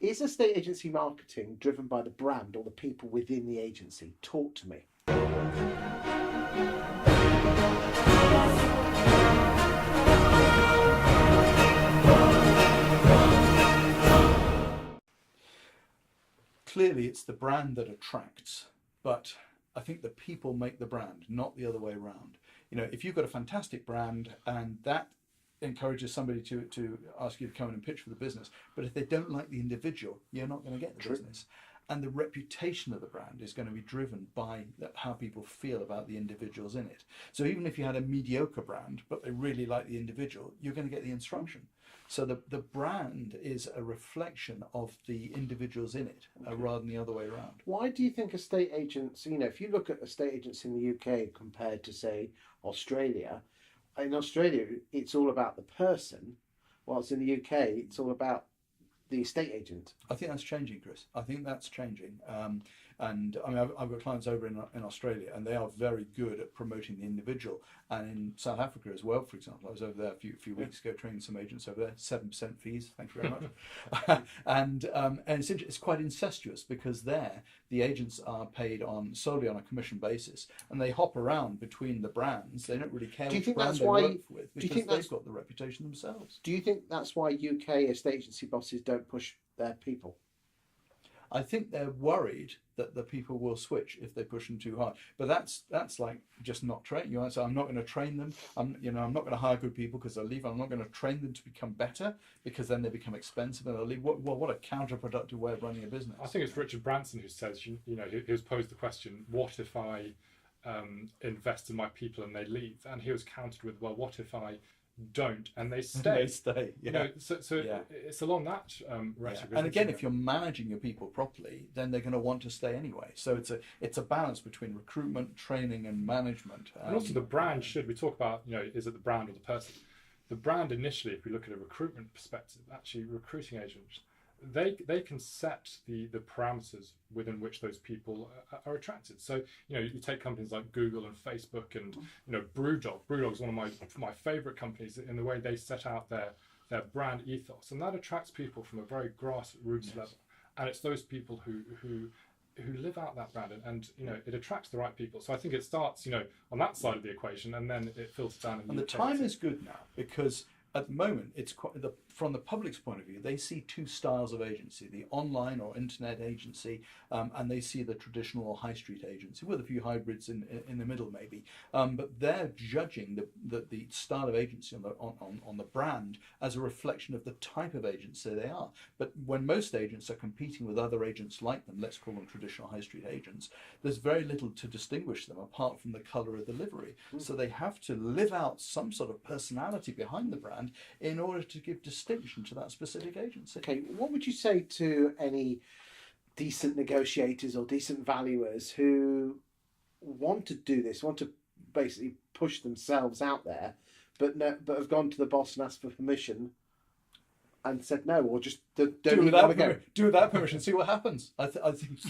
Is estate agency marketing driven by the brand or the people within the agency? Talk to me. Clearly, it's the brand that attracts, but I think the people make the brand, not the other way around. You know, if you've got a fantastic brand and that encourages somebody to ask you to come in and pitch for the business, but if they don't like the individual, you're not going to get the business. And the reputation of the brand is going to be driven by how people feel about the individuals in it. So even if you had a mediocre brand, but they really like the individual, you're going to get the instruction. So the brand is a reflection of the individuals in it, rather than the other way around. Why do you think estate agents, you know, if you look at estate agents in the UK compared to, say, Australia, in Australia, it's all about the person, whilst in the UK, it's all about the estate agent? I think that's changing, Chris. I think that's changing. And I mean, I've got clients over in Australia, and they are very good at promoting the individual. And in South Africa as well, for example, I was over there a few weeks ago training some agents over there. 7% fees, thank you very much. and it's quite incestuous, because there the agents are paid solely on a commission basis, and they hop around between the brands. They don't really care which brand they work with, because they've got the reputation themselves. Do you think that's why UK estate agency bosses don't push their people? I think they're worried that the people will switch if they push them too hard. But that's like just not train. You know, so I'm not going to train them. I'm not going to hire good people because they'll leave. I'm not going to train them to become better, because then they become expensive and they'll leave. What a counterproductive way of running a business. I think it's Richard Branson who says, he was posed the question, what if I invest in my people and they leave? And he was countered with, well, what if I don't and they stay? They stay, yeah. You know, so yeah. It's along that rhetoric. And again, if you're managing your people properly, then they're going to want to stay anyway. So it's a balance between recruitment, training, and management. And also the brand should. We talk about, is it the brand or the person? The brand initially, if we look at a recruitment perspective, actually recruiting agents, they can set the parameters within which those people are attracted. So you take companies like Google and Facebook and BrewDog. BrewDog is one of my favorite companies in the way they set out their brand ethos, and that attracts people from a very grassroots level. And it's those people who live out that brand, and it attracts the right people. So I think it starts on that side of the equation, and then it filters down. And the time is good now, because at the moment, it's from the public's point of view, they see two styles of agency: the online or internet agency, and they see the traditional or high street agency, with a few hybrids in the middle maybe. But they're judging the style of agency on the brand as a reflection of the type of agency they are. But when most agents are competing with other agents like them, let's call them traditional high street agents, there's very little to distinguish them apart from the colour of the livery. So they have to live out some sort of personality behind the brand in order to give distinction to that specific agency. Okay, what would you say to any decent negotiators or decent valuers who want to do this, want to basically push themselves out there, but have gone to the boss and asked for permission and said no, or just don't even want to go? Do without permission, see what happens. I think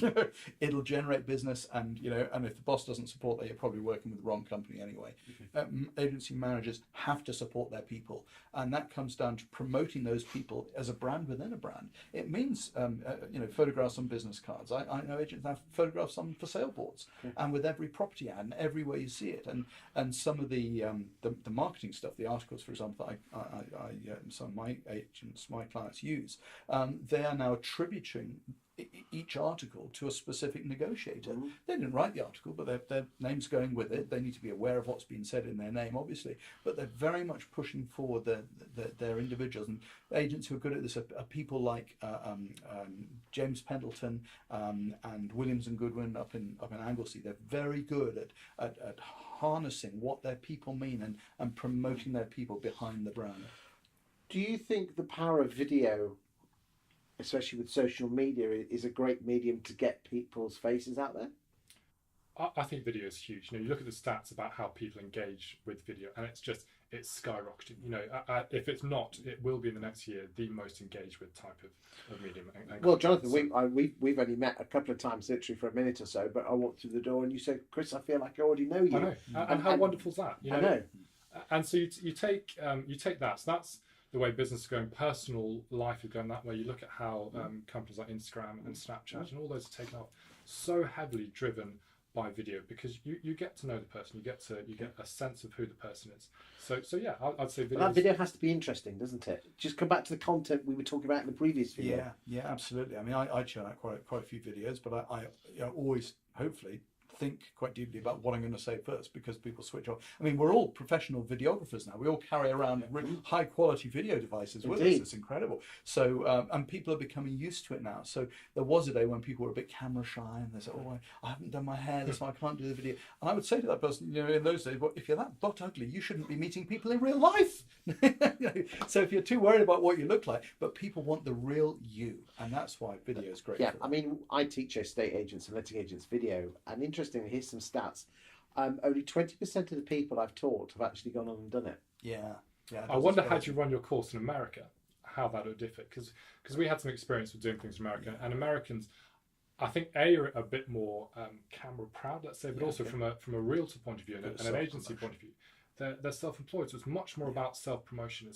it'll generate business, and and if the boss doesn't support that, you're probably working with the wrong company anyway. Agency managers have to support their people, and that comes down to promoting those people as a brand within a brand. It means photographs on business cards. I know agents have photographs on for sale boards, and with every property ad and everywhere you see it, and some of the marketing stuff, the articles, for example, that some of my agents, my clients use, they are now attributing each article to a specific negotiator. They didn't write the article, but their name's going with it. They need to be aware of what's been said in their name, obviously, but they're very much pushing forward their individuals. And agents who are good at this are people like James Pendleton and Williams and Goodwin up in Anglesey. They're very good at harnessing what their people mean and promoting their people behind the brand. Do you think the power of video, especially with social media, is a great medium to get people's faces out there? I think video is huge. You look at the stats about how people engage with video, and it's skyrocketing. If it's not, it will be in the next year the most engaged with type of medium. Well, Jonathan, we've only met a couple of times, literally for a minute or so. But I walked through the door, and you said, "Chris, I feel like I already know you." I know, and how wonderful is that? I know. And so you take that. So the way business is going, personal life is going that way. You look at how companies like Instagram and Snapchat and all those are taken off, so heavily driven by video, because you get to know the person, you get a sense of who the person is. So yeah, I'd say video. But that video has to be interesting, doesn't it? Just come back to the content we were talking about in the previous video. Yeah, absolutely. I mean, I churn out quite a few videos, but I always hopefully think quite deeply about what I'm going to say first, because people switch off. I mean, we're all professional videographers now. We all carry around high quality video devices with us. It's incredible. So, and people are becoming used to it now. So there was a day when people were a bit camera shy and they said, oh, I haven't done my hair, so I can't do the video. And I would say to that person, in those days, well, if you're that butt ugly, you shouldn't be meeting people in real life. So if you're too worried about what you look like, but people want the real you. And that's why video is great. Yeah, I mean, I teach estate agents and letting agents video, and interestingly, here's some stats. Only 20% of the people I've taught have actually gone on and done it. Yeah. I wonder how you run your course in America, how that would differ, because we had some experience with doing things in America, and Americans, I think, are a bit more camera proud, let's say, but also from a realtor point of view and an agency point of view. They're self-employed, so it's much more about self-promotion.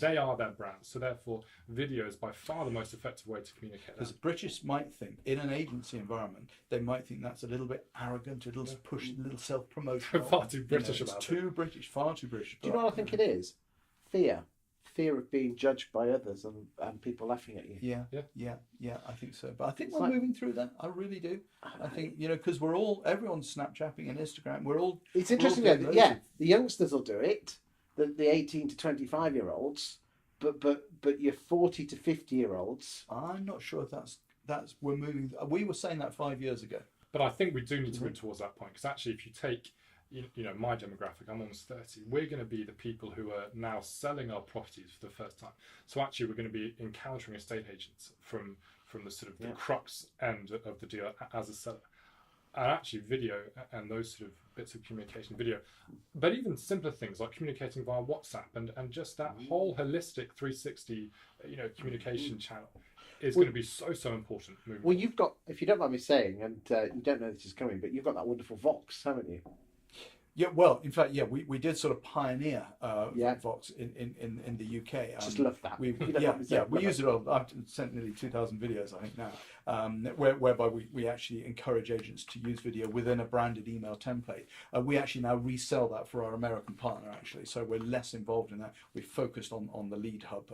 They are their brand, so therefore video is by far the most effective way to communicate that. Because British might think, in an agency environment, they might think that's a little bit arrogant, a little push, a little self-promotion. Far too British about it. It's too British, far too British. Do you know what I think it is? Fear of being judged by others and people laughing at you. Yeah, I think so. But I think we're moving through that. I really do. I think, because everyone's Snapchatting and Instagram. It's interesting though, the youngsters will do it, the 18 to 25-year-olds, but your 40 to 50-year-olds. I'm not sure if that's we're moving. We were saying that 5 years ago. But I think we do need to move towards that point, because actually, if you take my demographic, I'm almost 30, we're going to be the people who are now selling our properties for the first time. So actually, we're going to be encountering estate agents from the sort of the crux end of the deal as a seller. And actually, video and those sort of bits of communication, video, but even simpler things like communicating via WhatsApp and just that whole holistic 360 communication channel is going to be so important moving forward. You've got, if you don't mind me saying, and you don't know this is coming, but you've got that wonderful Vox, haven't you? Yeah, well, in fact, we did sort of pioneer Vox in the UK. Just love that. We use it all. I've sent nearly 2,000 videos, I think, now, whereby we actually encourage agents to use video within a branded email template. We actually now resell that for our American partner, actually, so we're less involved in that. We focused on the Lead Hub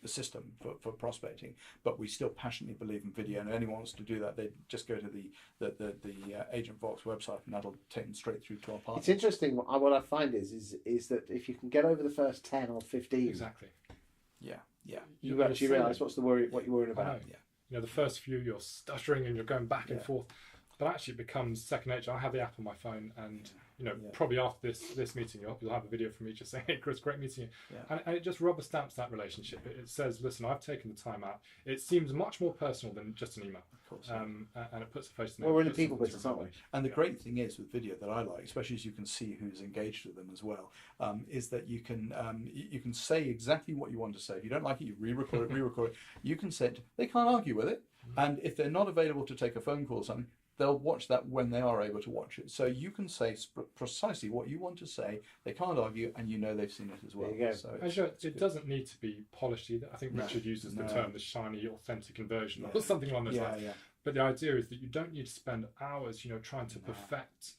system for prospecting, but we still passionately believe in video, and if anyone wants to do that, they just go to the Agent Vox website, and that'll take them straight through to our partner. It's interesting. What I find is that if you can get over the first 10 or 15, exactly, you actually realise what you're worried about. The first few you're stuttering and you're going back and forth, but actually it becomes second nature. I have the app on my phone, and probably after this meeting you'll have a video from me just saying, "Hey Chris, great meeting you," and it just rubber stamps that relationship. It says, "Listen, I've taken the time out." It seems much more personal than just an email. Of course, and it puts a face to the name. Well, we're in the people business, aren't we? And the great thing is with video that I like, especially as you can see who's engaged with them as well, is that you can say exactly what you want to say. If you don't like it, you re-record it. You can say it. They can't argue with it, and if they're not available to take a phone call or something, they'll watch that when they are able to watch it. So you can say precisely what you want to say. They can't argue, and they've seen it as well. There you go. So it doesn't need to be polished either. I think Richard uses the term the shiny, authentic conversion or something along those lines. But the idea is that you don't need to spend hours, trying to perfect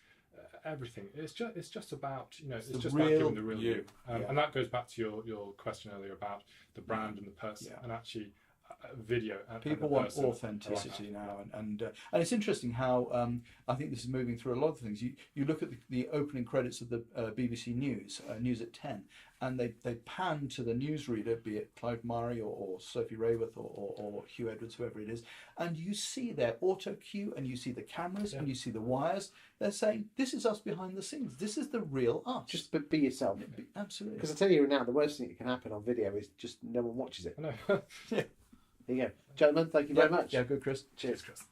everything. It's just about, it's just about giving the real you. And that goes back to your question earlier about the brand and the person, and actually video. People want authenticity now, and it's interesting how I think this is moving through a lot of things. You look at the opening credits of the BBC News, News at 10, and they pan to the newsreader, be it Clive Murray or Sophie Rayworth or Hugh Edwards, whoever it is, and you see their auto cue, and you see the cameras, and you see the wires. They're saying, "This is us behind the scenes. This is the real us." Just be yourself. Absolutely. Because I tell you now, the worst thing that can happen on video is just no one watches it. I know. There you go. Gentlemen, thank you very much. Yeah, good, Chris. Cheers, Chris.